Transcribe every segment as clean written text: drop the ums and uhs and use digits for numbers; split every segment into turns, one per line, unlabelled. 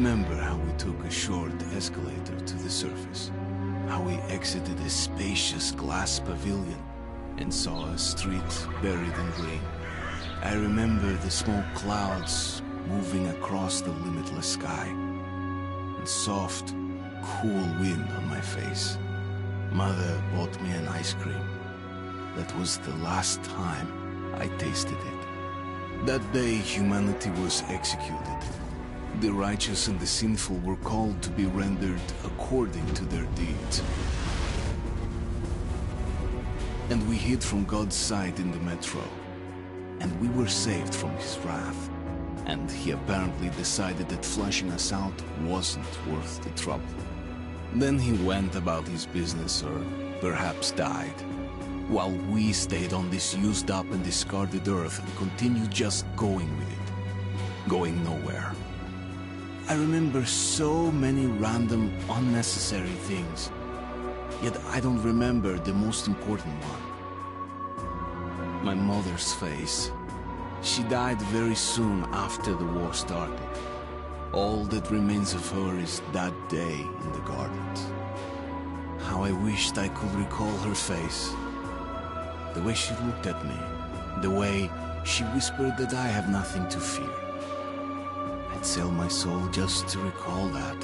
Remember how we took a short escalator to the surface, how we exited a spacious glass pavilion and saw a street buried in green. I remember the smoke clouds moving across the limitless sky, and soft, cool wind on my face. Mother bought me an ice cream. That was the last time I tasted it. That day, humanity was executed. The righteous and the sinful were called to be rendered according to their deeds. And we hid from God's sight in the metro. And we were saved from his wrath. And he apparently decided that flushing us out wasn't worth the trouble. Then he went about his business, or perhaps died, while we stayed on this used up and discarded earth and continued just going with it, going nowhere. I remember so many random, unnecessary things, yet I don't remember the most important one. My mother's face. She died very soon after the war started. All that remains of her is that day in the gardens. How I wished I could recall her face. The way she looked at me. The way she whispered that I have nothing to fear. I'd sell my soul just to recall that.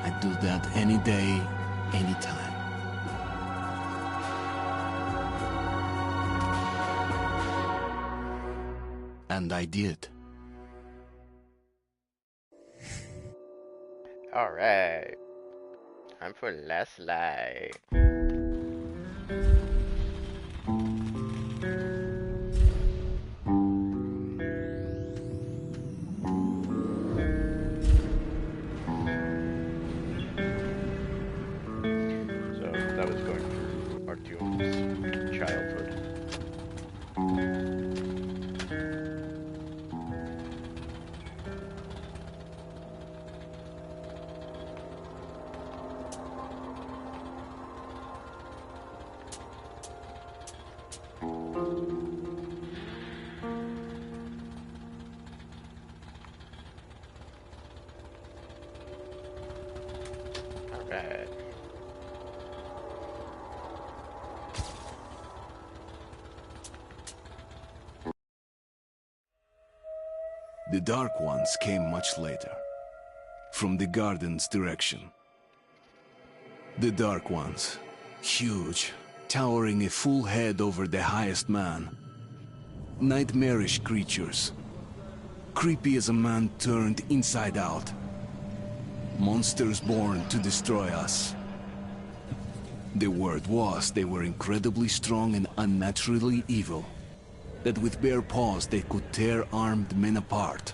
I'd do that any day, any time. And I did.
Alright. Time for Last Light. So that was going through Artyom's childhood. Alright.
The Dark Ones came much later, from the garden's direction. The Dark Ones, huge, towering a full head over the highest man. Nightmarish creatures, creepy as a man turned inside out. Monsters born to destroy us. The word was they were incredibly strong and unnaturally evil. That with bare paws they could tear armed men apart.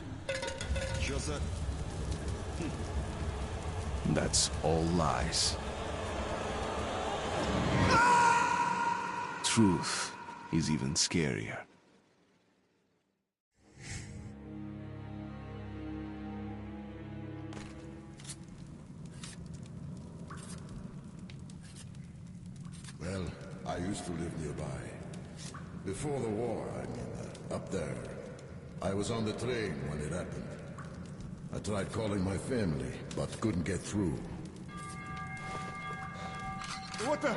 That's all lies. Truth is even scarier.
Well, I used to live nearby. Before the war, up there. I was on the train when it happened. I tried calling my family, but couldn't get through. What the?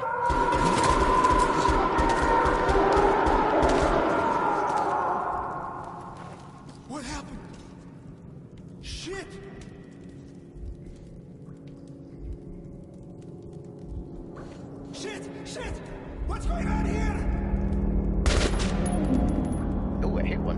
What happened? Shit! Shit! What's going on here?
Oh, I hit one.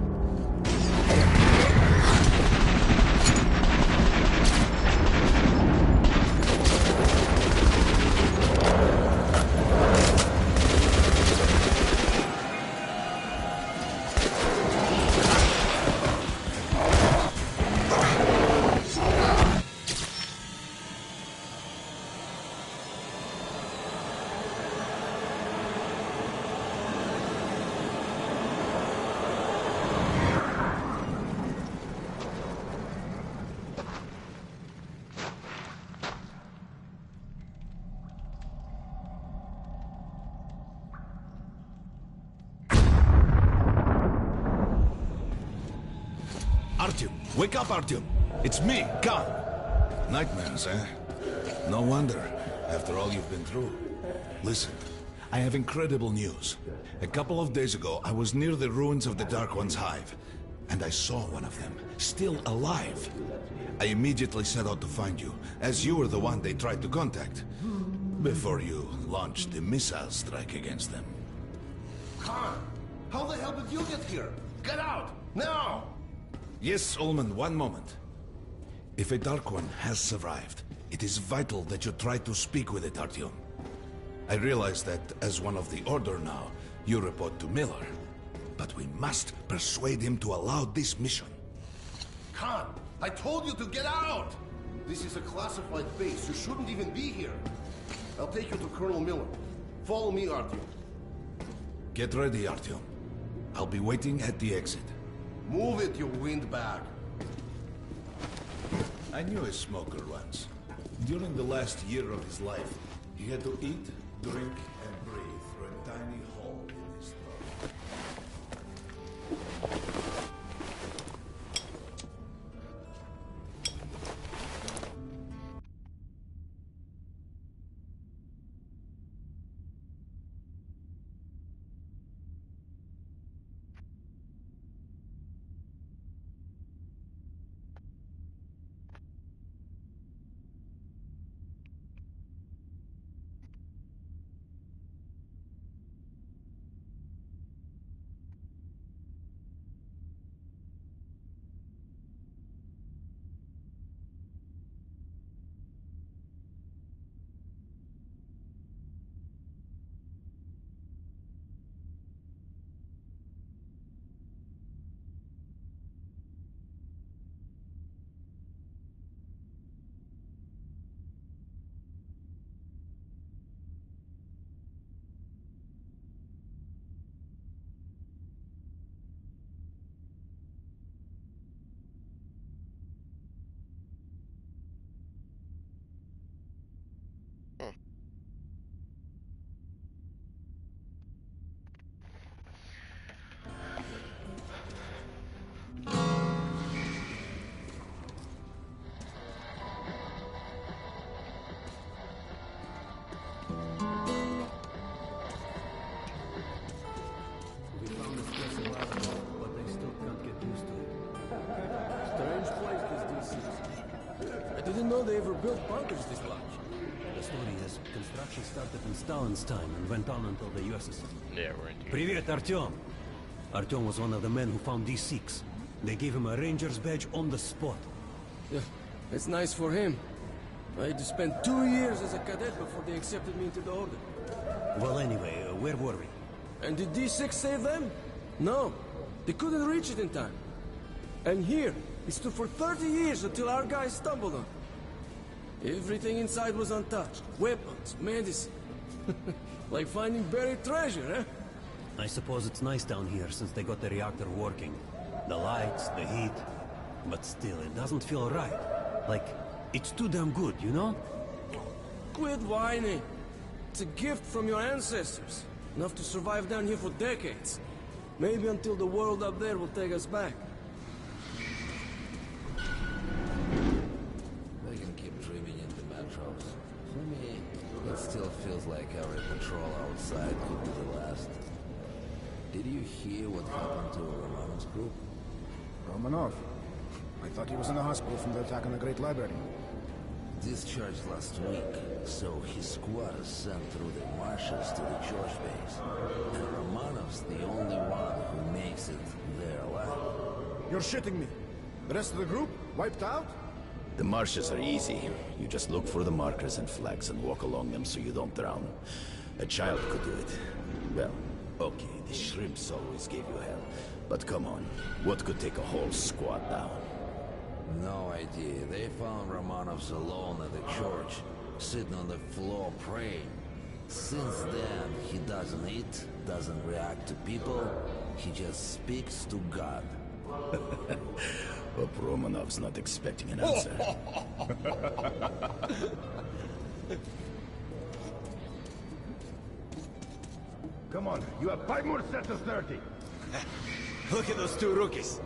Artyom! Wake up, Artyom!
It's me, Khan. Nightmares, eh? No wonder, after all you've been through. Listen, I have incredible news. A couple of days ago, I was near the ruins of the Dark One's hive, and I saw one of them, still alive. I immediately set out to find you, as you were the one they tried to contact, before you launched the missile strike against them.
Khan, how the hell did you get here? Get out, now!
Yes, Ullman, one moment. If a Dark One has survived, it is vital that you try to speak with it, Artyom. I realize that, as one of the Order now, you report to Miller. But we must persuade him to allow this mission.
Khan, I told you to get out! This is a classified base. You shouldn't even be here. I'll take you to Colonel Miller. Follow me, Artyom.
Get ready, Artyom. I'll be waiting at the exit.
Move it, you windbag.
I knew a smoker once. During the last year of his life, he had to eat, drink, and breathe through a tiny hole in his throat.
I didn't know they ever built bunkers this large. The story is, construction started in Stalin's time and went on until the USSR.
Yeah, we're into
Привет, Artyom! Artyom was one of the men who found D6. They gave him a ranger's badge on the spot.
Yeah, it's nice for him. I had to spend 2 years as a cadet before they accepted me into the Order.
Well, anyway, where were we?
And did D6 save them? No. They couldn't reach it in time. And here, it stood for 30 years until our guys stumbled on it. Everything inside was untouched. Weapons, medicine. Like finding buried treasure, eh?
I suppose it's nice down here since they got the reactor working. The lights, the heat. But still, it doesn't feel right. Like, it's too damn good, you know?
Quit whining. It's a gift from your ancestors. Enough to survive down here for decades. Maybe until the world up there will take us back.
They can keep dreaming in the metros. For me, it still feels like every patrol outside could be the last. Did you hear what happened to Romanov's group?
Romanov? I thought he was in the hospital from the attack on the Great Library.
Discharged last week, so his squad is sent through the marshes to the George base. And Romanov's the only one who makes it there alive.
You're shitting me. The rest of the group? Wiped out?
The marshes are easy. You just look for the markers and flags and walk along them so you don't drown. A child could do it. Well, okay, the shrimps always gave you hell. But come on, what could take a whole squad down?
No idea. They found Romanov's alone at the church, sitting on the floor praying. Since then, he doesn't eat, doesn't react to people, he just speaks to God.
Hope Romanov's not expecting an answer.
Come on, you have 5 more sets of 30.
Look at those two rookies.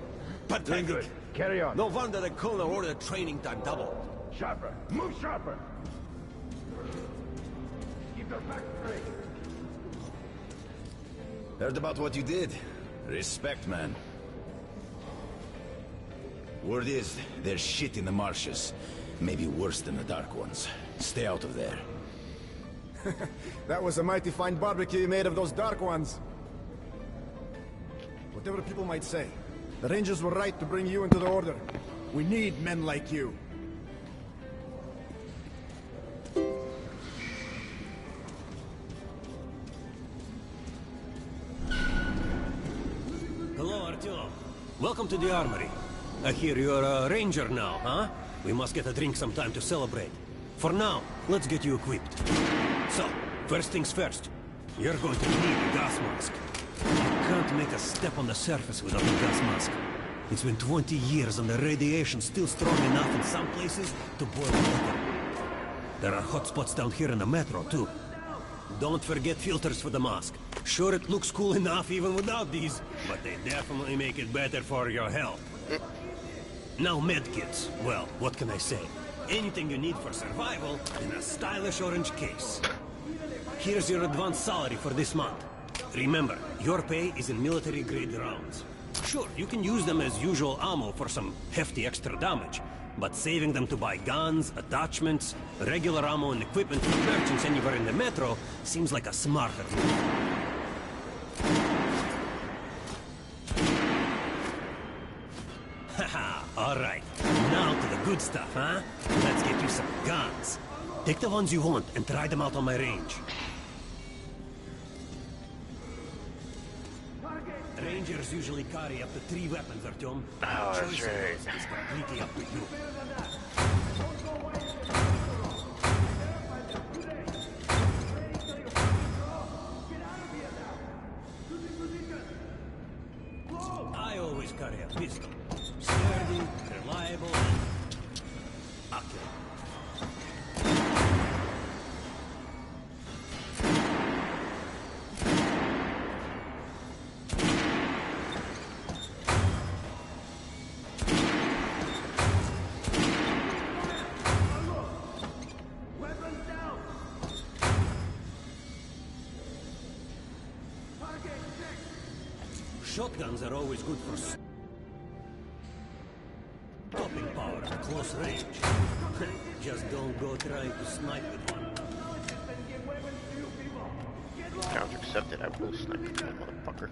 Pathetic.
Carry on.
No wonder the colonel ordered training time doubled.
Sharper. Move sharper. Keep your back straight.
Heard about what you did. Respect, man. Word is, there's shit in the marshes. Maybe worse than the Dark Ones. Stay out of there.
That was a mighty fine barbecue you made of those Dark Ones. Whatever people might say, the Rangers were right to bring you into the Order. We need men like you.
Hello, Artyom. Welcome to the armory. I hear you're a ranger now, huh? We must get a drink sometime to celebrate. For now, let's get you equipped. So, first things first. You're going to need a gas mask. You can't make a step on the surface without a gas mask. It's been 20 years and the radiation's still strong enough in some places to boil water. There are hot spots down here in the metro, too. Don't forget filters for the mask. Sure, it looks cool enough even without these, but they definitely make it better for your health. Now medkits. Well, what can I say? Anything you need for survival in a stylish orange case. Here's your advance salary for this month. Remember, your pay is in military-grade rounds. Sure, you can use them as usual ammo for some hefty extra damage, but saving them to buy guns, attachments, regular ammo and equipment for merchants anywhere in the metro seems like a smarter move. Haha, alright. Now to the good stuff, huh? Let's get you some guns. Take the ones you want and try them out on my range. Rangers usually carry up to 3 weapons, Artyom.
Oh, that's
Choice
right.
is completely up to you. I always carry a pistol. Sturdy, reliable, and accurate. Shotguns are always good for stopping power at close range. Just don't go trying to snipe with one.
Challenge accepted. I will snipe you, motherfucker.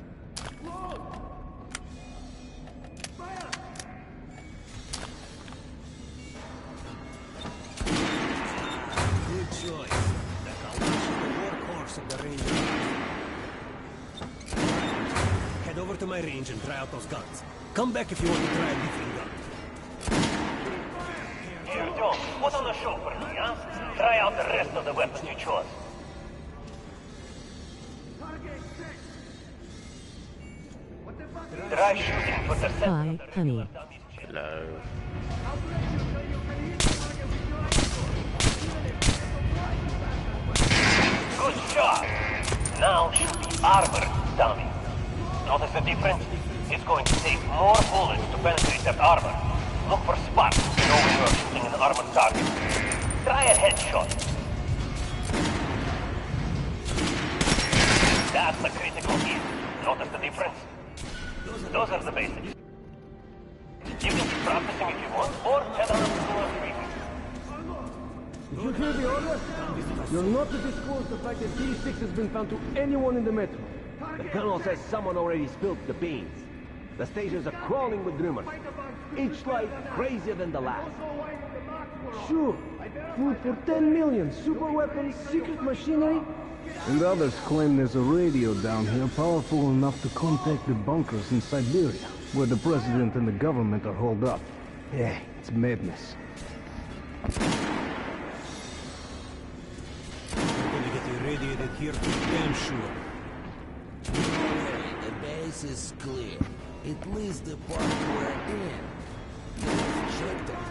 Good choice. The Kalash is the workhorse of the Ranger. Head over to my range and try out those guns. Come back if you want to try a different gun. Here, John, put on the show for me, huh? Try out the rest of the weapons you chose. Try shooting for the center.
Hi, honey.
Hello.
Good shot! Now shoot the armor, dummy. Notice the difference? It's going to take more bullets to penetrate that armor. Look for spots to know when you are shooting an armored target. Try a headshot. That's the critical hit. Notice the difference? Those are the basics. You can keep practicing if you want, or head on to the street.
Did you hear the order? You're not to disclose the fact that D6 has been found to anyone in the metro.
The colonel says someone already spilled the beans. The stations are crawling with rumors. Each light crazier than the last.
Sure. Food for 10 million, super weapons, secret machinery. And others claim there's a radio down here powerful enough to contact the bunkers in Siberia, where the president and the government are holed up. Yeah, it's madness.
We're gonna get irradiated here for damn sure.
The base is clear. At least the part we're in. Let's check them.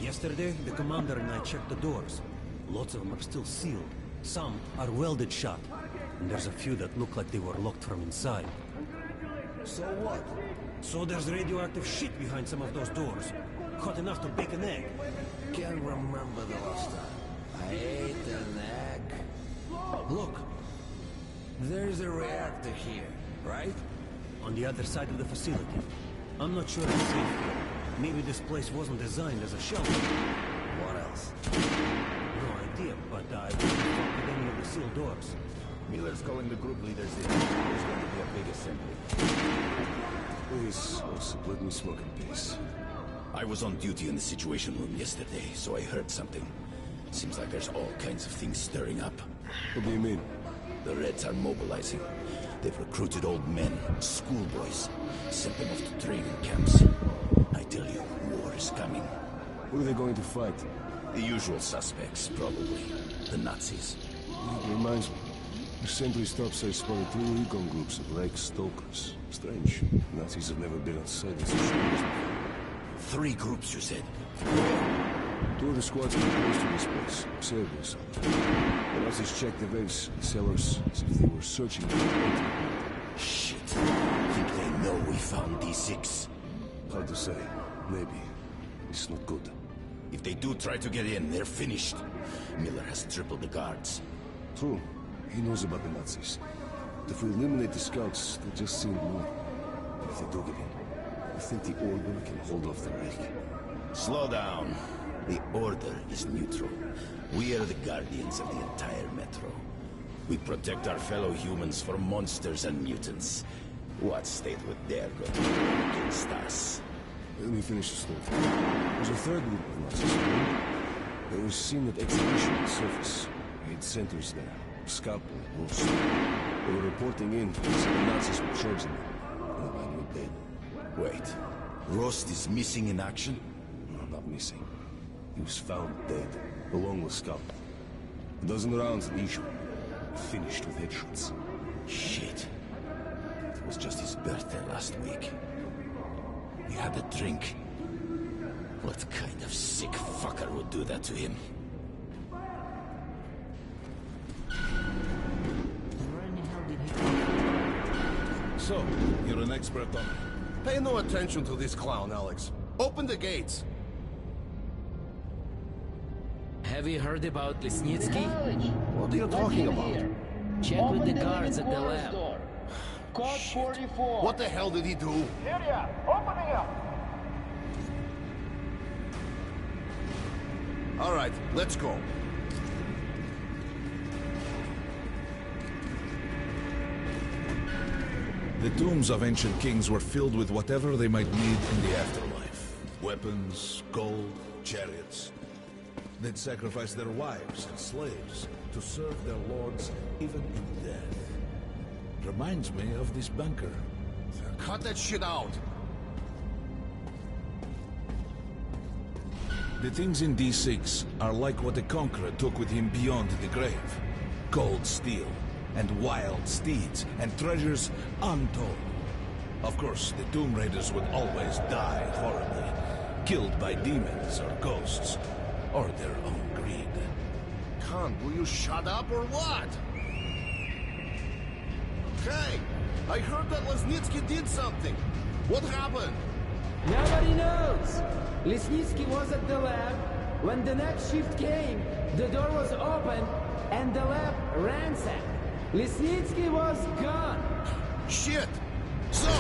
Yesterday, the commander and I checked the doors. Lots of them are still sealed. Some are welded shut. And there's a few that look like they were locked from inside.
So what?
So there's radioactive shit behind some of those doors. Hot enough to bake an egg.
Can't remember the last time I ate an egg. Look, there's a reactor here, right?
On the other side of the facility. I'm not sure it's safe here. Maybe this place wasn't designed as a shelter.
What else?
No idea, but I didn't fuck with any of the sealed doors.
Miller's calling the group leaders in. There's going to be a big assembly.
Please, also, let me smoke in peace.
I was on duty in the Situation Room yesterday, so I heard something. Seems like there's all kinds of things stirring up.
What do you mean?
The Reds are mobilizing. They've recruited old men, schoolboys, sent them off to training camps. I tell you, war is coming.
What are they going to fight?
The usual suspects, probably. The Nazis.
It reminds me. The sentry's topside spotted 3 recon groups of Lake Stalkers. Strange. Nazis have never been outside this before.
3 groups, you said?
2 of the squads came close to this place. Sailors. The Nazis checked the waves, the cellars, as if they were searching for the
Shit. Think they know we found D6?
Hard to say. Maybe. It's not good.
If they do try to get in, they're finished. Miller has tripled the guards.
True. He knows about the Nazis. But if we eliminate the scouts, they'll just send more. But if they do get in, I think the Order can hold off the Reich.
Slow down. The Order is neutral. We are the guardians of the entire Metro. We protect our fellow humans from monsters and mutants. What state would dare go against us?
Let me finish the story. There's a 3rd group of Nazis. They were seen at exhibition on the surface. We had sentries there. Scalpel and Rost. They were reporting in, so the Nazis were charging them. And the man were dead.
Wait. Rost is missing in action?
No, not missing. He was found dead, along with Scalpel. A dozen rounds at each one. Finished with headshots.
Shit. It was just his birthday last week. We had a drink. What kind of sick fucker would do that to him?
So, you're an expert on...
Pay no attention to this clown, Alex. Open the gates.
Have you heard about Lesnitsky?
What are you talking about?
Check with the guards at the lab.
Code 44.
What the hell did he do?
Area, opening up.
All right, let's go.
The tombs of ancient kings were filled with whatever they might need in the afterlife. Weapons, gold, chariots. They'd sacrifice their wives and slaves to serve their lords even in death. Reminds me of this bunker.
Cut that shit out.
The things in D6 are like what the Conqueror took with him beyond the grave. Gold steel, and wild steeds, and treasures untold. Of course, the Tomb Raiders would always die horribly, killed by demons or ghosts, or their own greed.
Khan, will you shut up or what? Hey, I heard that Lesnitsky did something. What happened?
Nobody knows. Lesnitsky was at the lab. When the next shift came, the door was open and the lab ransacked. Lesnitsky was gone.
Shit! So,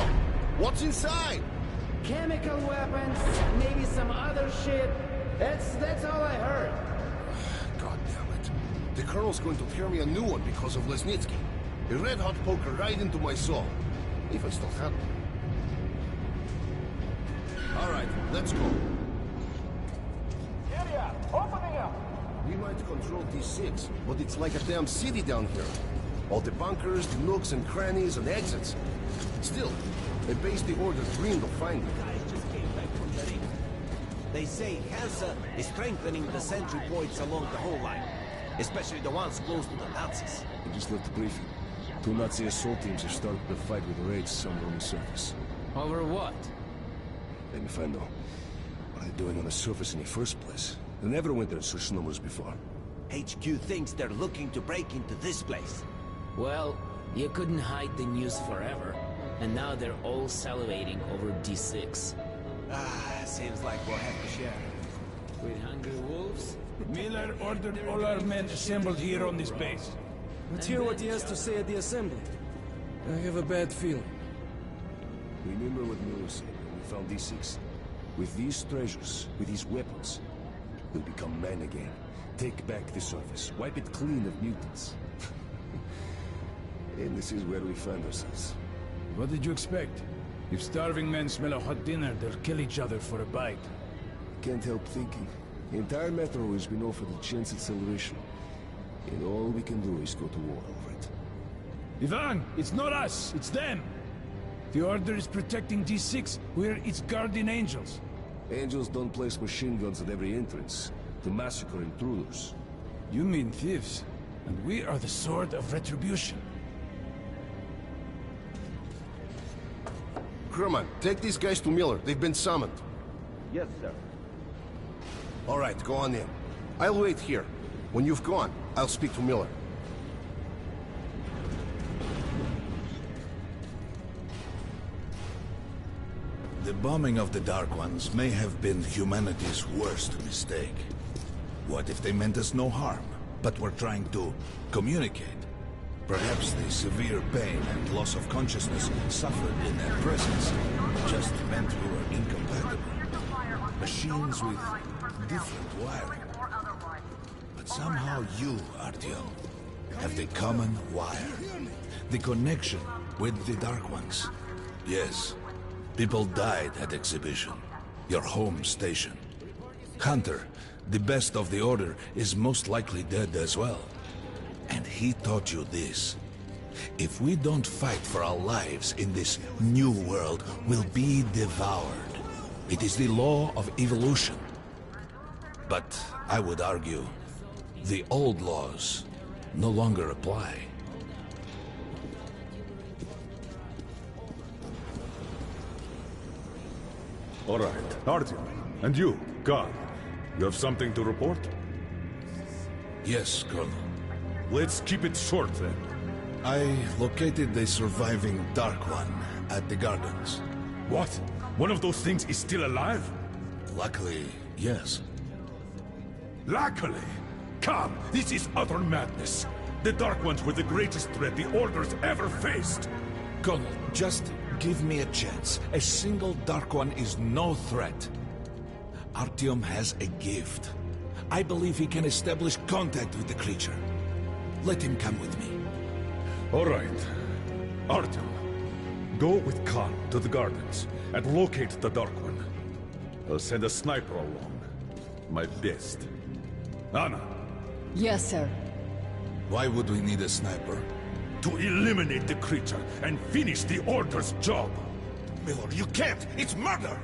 what's inside?
Chemical weapons, maybe some other shit. That's all I heard.
God damn it. The Colonel's going to tear me a new one because of Lesnitsky. A red-hot poker right into my soul. If I still have one. All right, let's go.
Area, opening up.
We might control D6, but it's like a damn city down here. All the bunkers, the nooks and crannies and exits. Still, a base the Order dreamed of finding.
Guys just came back from the ring. They say Hansa is strengthening the sentry points along the whole line, especially the ones close to the Nazis.
I just left the briefing. 2 Nazi assault teams have started the fight with the raids somewhere on the surface.
Over what?
Let me find out. What are they doing on the surface in the first place? They never went there in such numbers before.
HQ thinks they're looking to break into this place.
Well, you couldn't hide the news forever.
and now they're all salivating over D6.
Seems like we'll have to share.
With hungry wolves?
Miller ordered all our men assembled here on this base.
Let's hear what he has to say at the assembly. I have a bad feeling.
Remember what Miller said when we found D6? With these treasures, with these weapons, we'll become men again. Take back the surface, wipe it clean of mutants. And this is where we find ourselves.
What did you expect? If starving men smell a hot dinner, they'll kill each other for a bite.
Can't help thinking. The entire Metro has been offered a chance at salvation. And all we can do is go to war over it.
Ivan, it's not us, it's them! The Order is protecting D6, we're its guardian angels.
Angels don't place machine guns at every entrance to massacre intruders.
You mean thieves, and we are the sword of retribution.
Herman, take these guys to Miller. They've been summoned.
Yes, sir.
All right, go on in. I'll wait here. When you've gone, I'll speak to Miller.
The bombing of the Dark Ones may have been humanity's worst mistake. What if they meant us no harm, but were trying to communicate? Perhaps the severe pain and loss of consciousness suffered in their presence just meant we were incompatible. Machines with different wiring. But somehow you, Artyom, have the common wire. The connection with the Dark Ones. Yes, people died at Exhibition, your home station. Hunter, the best of the Order, is most likely dead as well. And he taught you this. If we don't fight for our lives in this new world, we'll be devoured. It is the law of evolution. But I would argue, the old laws no longer apply.
All right, Artyom. And you, Khan. You have something to report?
Yes, Colonel.
Let's keep it short, then.
I located the surviving Dark One at the Gardens.
What? One of those things is still alive?
Luckily, yes.
Luckily? Come, this is utter madness. The Dark Ones were the greatest threat the Order's ever faced.
Colonel, just give me a chance. A single Dark One is no threat. Artyom has a gift. I believe he can establish contact with the creature. Let him come with me.
All right. Artyom, go with Khan to the Gardens and locate the Dark One. I'll send a sniper along. My best. Anna.
Yes, sir.
Why would we need a sniper?
To eliminate the creature and finish the Order's job.
Miller, you can't! It's murder!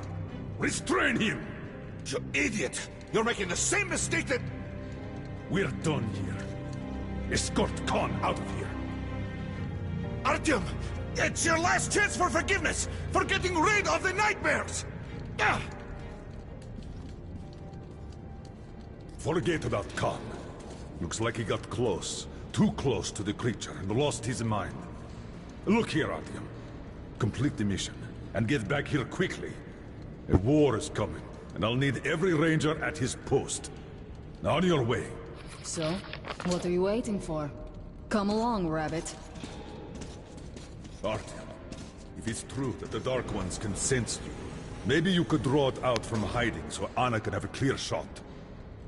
Restrain him!
You idiot! You're making the same mistake that...
We're done here. Escort Khan out of here.
Artyom! It's your last chance for forgiveness! For getting rid of the nightmares! Ah!
Forget about Khan. Looks like he got close. Too close to the creature and lost his mind. Look here, Artyom. Complete the mission and get back here quickly. A war is coming, and I'll need every ranger at his post. Now on your way.
So, what are you waiting for? Come along, Rabbit.
Artyom, if it's true that the Dark Ones can sense you, maybe you could draw it out from hiding so Anna can have a clear shot.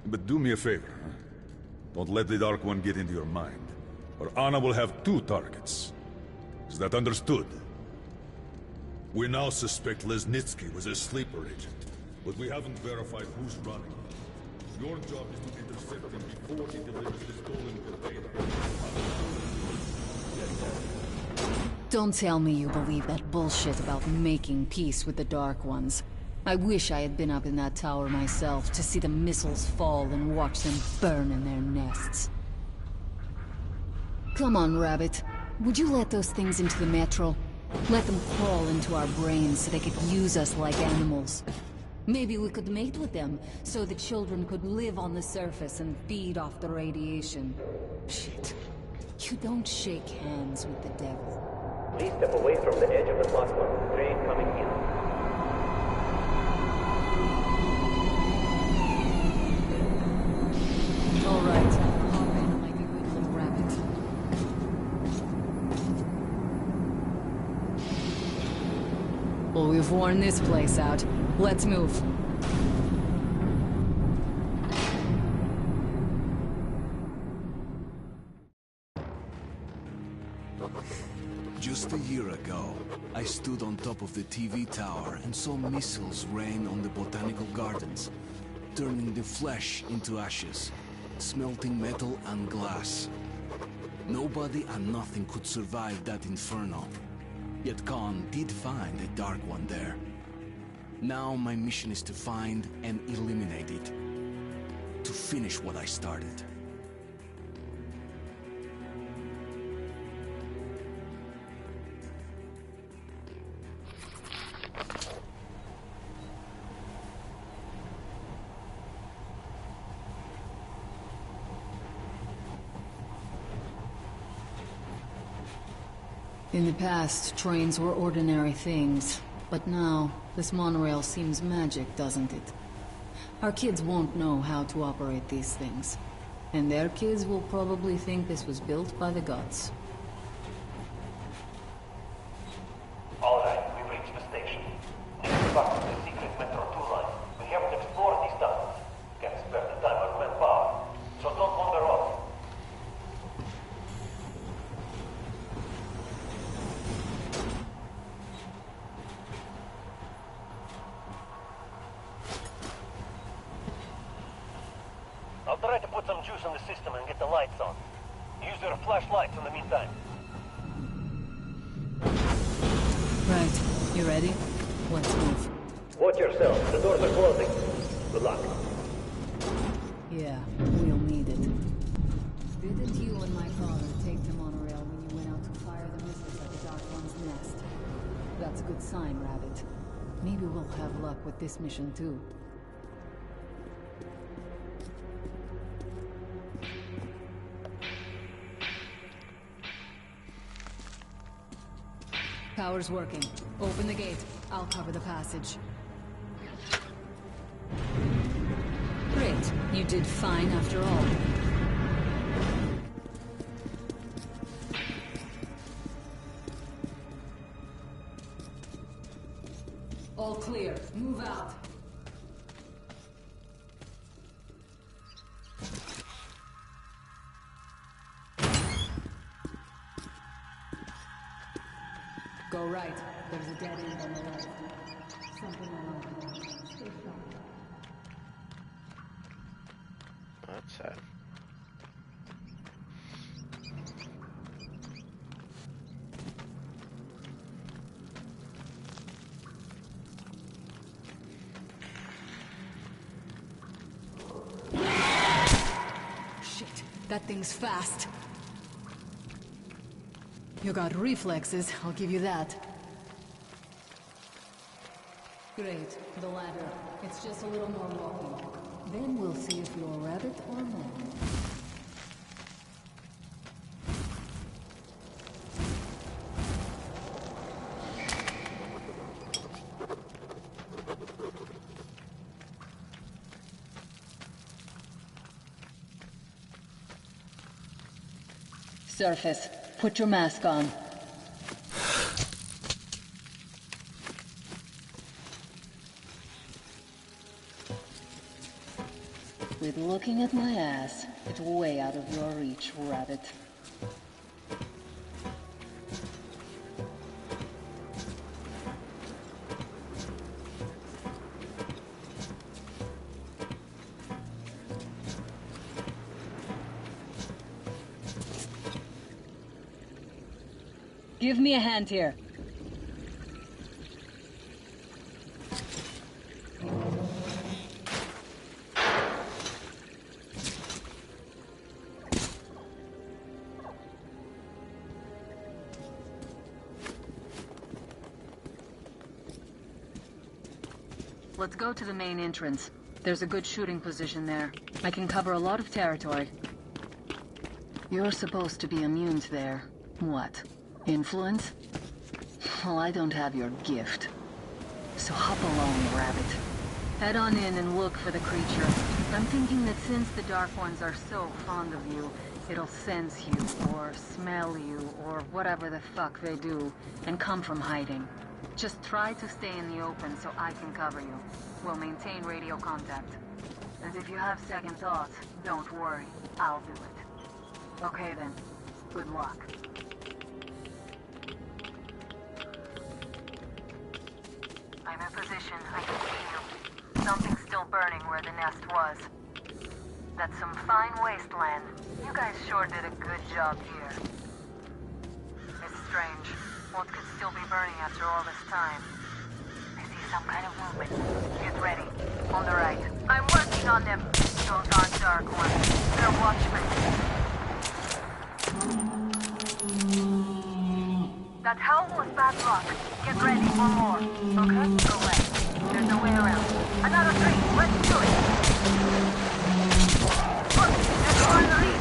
But do me a favor, huh? Don't let the Dark One get into your mind, or Anna will have 2 targets. Is that understood? We now suspect Lesnitsky was a sleeper agent, but we haven't verified who's running. Your job is to intercept him before he delivers the stolen container.
Don't tell me you believe that bullshit about making peace with the Dark Ones. I wish I had been up in that tower myself to see the missiles fall and watch them burn in their nests. Come on, Rabbit. Would you let those things into the Metro? Let them crawl into our brains so they could use us like animals. Maybe we could mate with them, so the children could live on the surface and feed off the radiation. Shit. You don't shake hands with the devil.
Please step away from the edge of the platform. Train coming in.
All right. Hop in like a good little rabbit. Well, we've worn this place out. Let's move.
Just a year ago, I stood on top of the TV tower and saw missiles rain on the botanical gardens, turning the flesh into ashes, smelting metal and glass. Nobody and nothing could survive that inferno. Yet Khan did find a Dark One there. Now my mission is to find and eliminate it. To finish what I started.
In the past, trains were ordinary things. But now, this monorail seems magic, doesn't it? Our kids won't know how to operate these things. And their kids will probably think this was built by the gods.
All right, we've reached the station. This is back to the secret Metro 2 line. We have to explore these tunnels. Can't spare the time or manpower. So don't wander off. I'll try to put some juice on the system and get the lights on. Use your flashlights in the meantime.
Right. You ready? Let's move.
Watch yourself. The doors are closing. Good luck.
Yeah, we'll need it. Didn't you and my father take the monorail when you went out to fire the missiles at the Dark One's nest? That's a good sign, Rabbit. Maybe we'll have luck with this mission too. Power's working. Open the gate. I'll cover the passage. Great. You did fine after all. All clear. Move out. Go right. There's a dead end on the left. Something along the line. Stay sharp.
That's sad.
Shit, that thing's fast. You got reflexes, I'll give you that. Great, the ladder. It's just a little more walking. Then we'll see if you're a rabbit or a man. Surface. Put your mask on. With looking at my ass, it's way out of your reach, Rabbit. Give me a hand here. Let's go to the main entrance. There's a good shooting position there. I can cover a lot of territory. You're supposed to be immune to there. What? Influence? Well, I don't have your gift. So hop along, rabbit. Head on in and look for the creature. I'm thinking that since the Dark Ones are so fond of you, it'll sense you, or smell you, or whatever the fuck they do, and come from hiding. Just try to stay in the open so I can cover you. We'll maintain radio contact. And if you have second thoughts, don't worry. I'll do it. Okay then. Good luck. I'm in position. I can see you. Something's still burning where the nest was. That's some fine wasteland. You guys sure did a good job here. It's strange. What could still be burning after all this time? I see some kind of movement. Get ready. On the right. I'm working on them. Those aren't Dark Ones. They're Watchmen. That hell was bad luck. Get ready for more. Okay? Go left. There's no way around. Another three. Let's do it. Look, there's one on the lead.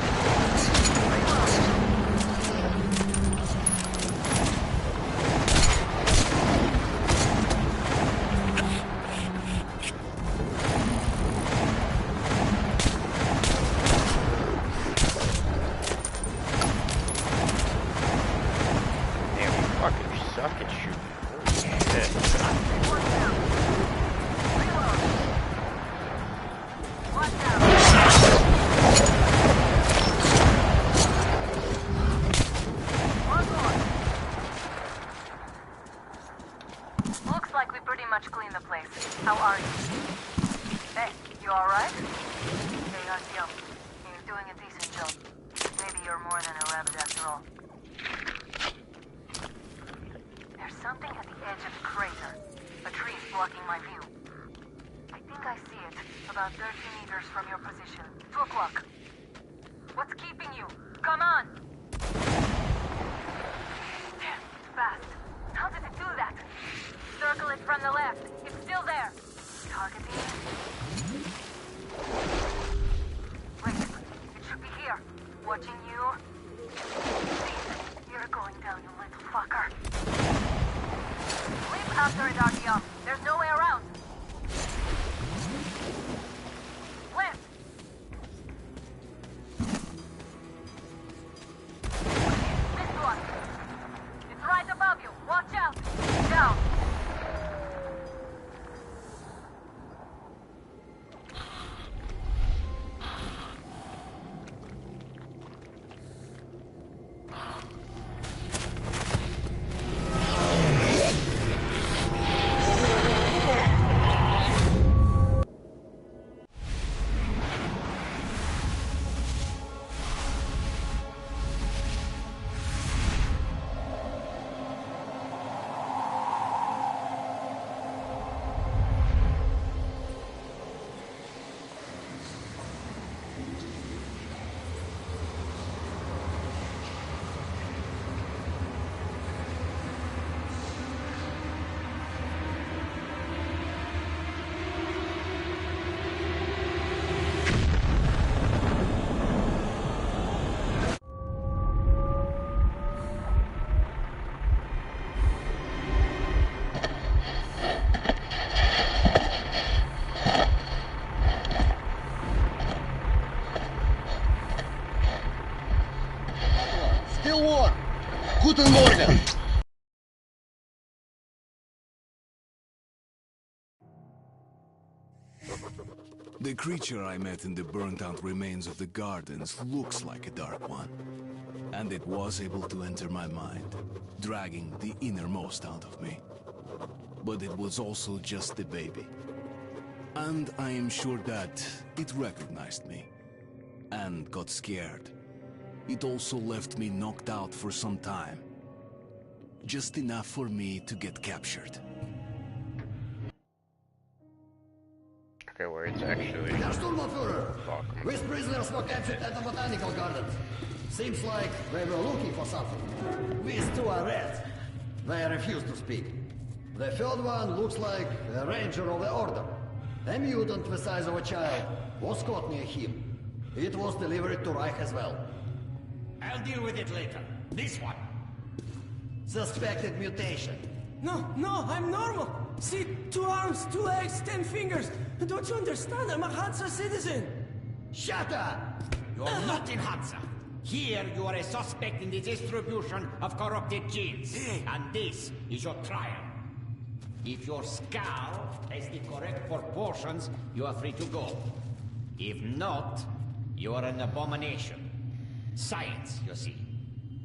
Guten Morgen!
The creature I met in the burnt-out remains of the gardens looks like a Dark One. And it was able to enter my mind, dragging the innermost out of me. But it was also just a baby. And I am sure that it recognized me and got scared. It also left me knocked out for some time. Just enough for me to get captured.
Okay, where it's actually...
Herr Sturmbannführer! These prisoners were captured at the botanical gardens. Seems like they were looking for something. These two are rats. They refuse to speak. The third one looks like a ranger of the order. A mutant the size of a child was caught near him. It was delivered to Reich as well.
I'll deal with it later. This one.
Suspected mutation.
No, I'm normal. See, 2 arms, 2 legs, 10 fingers. Don't you understand? I'm a Hansa citizen.
Shut up!
You're not in Hansa. Here you are a suspect in the distribution of corrupted genes. And this is your trial. If your skull has the correct proportions, you are free to go. If not, you are an abomination. Science, you see.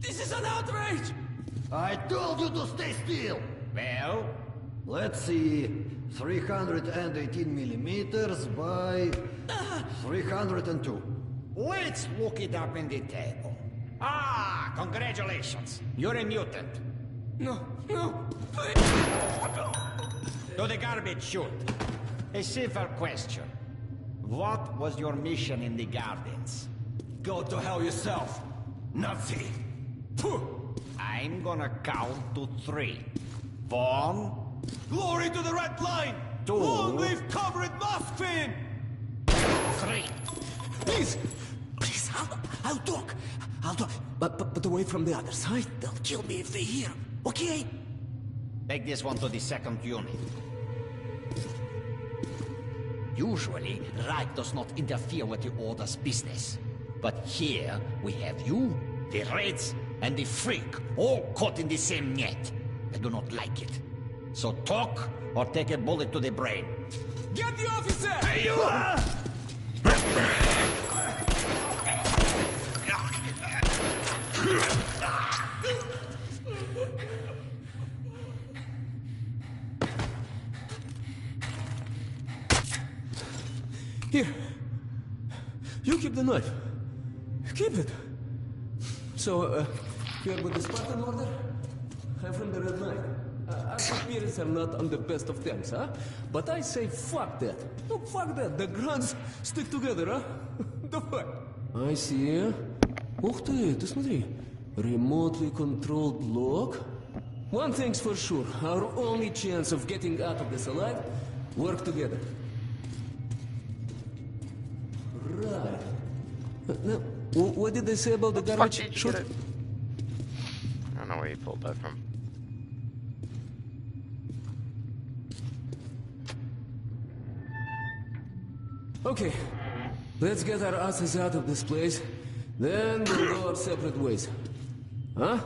This is an outrage!
I told you to stay still!
Well?
Let's see. 318 millimeters by 302.
Let's look it up in the table. Ah, congratulations. You're a mutant.
No.
To the garbage chute. A simple question. What was your mission in the gardens?
Go to hell yourself, Nazi.
I'm gonna count to 3. 1.
Glory to the Red Line!
2.
Long live Comrade Moskvin!
3.
Please, I'll talk. But away from the others, right? They'll kill me if they hear. Okay?
Take this one to the 2nd unit. Usually, Reich does not interfere with the Order's business. But here, we have you, the Reds, and the Freak, all caught in the same net. I do not like it. So talk, or take a bullet to the brain.
Get the officer!
Hey, you!
Here. You keep the knife. Keep it. So, you're with the Spartan Order? I'm from the Red Line. Our spirits are not on the best of terms, huh? But I say fuck that. No, fuck that. The Grunts stick together, huh? The fuck? I see. Ух ты смотри. Remotely controlled lock. One thing's for sure. Our only chance of getting out of this alive, work together. Right. Now, what did they say about the garbage chute?
I don't know where you pulled that from.
Okay, let's get our asses out of this place. Then we'll go our separate ways. Huh?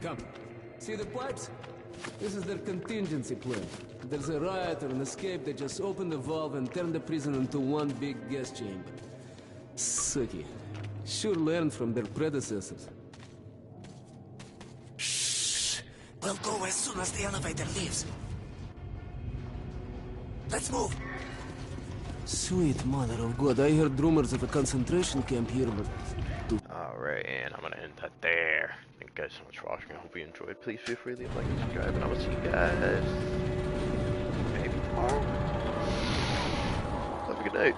Come. See the pipes? This is their contingency plan. If there's a riot or an escape, they just open the valve and turn the prison into one big gas chamber. Sucky. Sure learned from their predecessors.
Shh. We'll go as soon as the elevator leaves. Let's move.
Sweet mother of God, I heard rumors of a concentration camp here, but...
Alright, and I'm gonna end that there. Thank you guys so much for watching. I hope you enjoyed. Please feel free to leave a like and subscribe, and I will see you guys maybe tomorrow. Have a good night.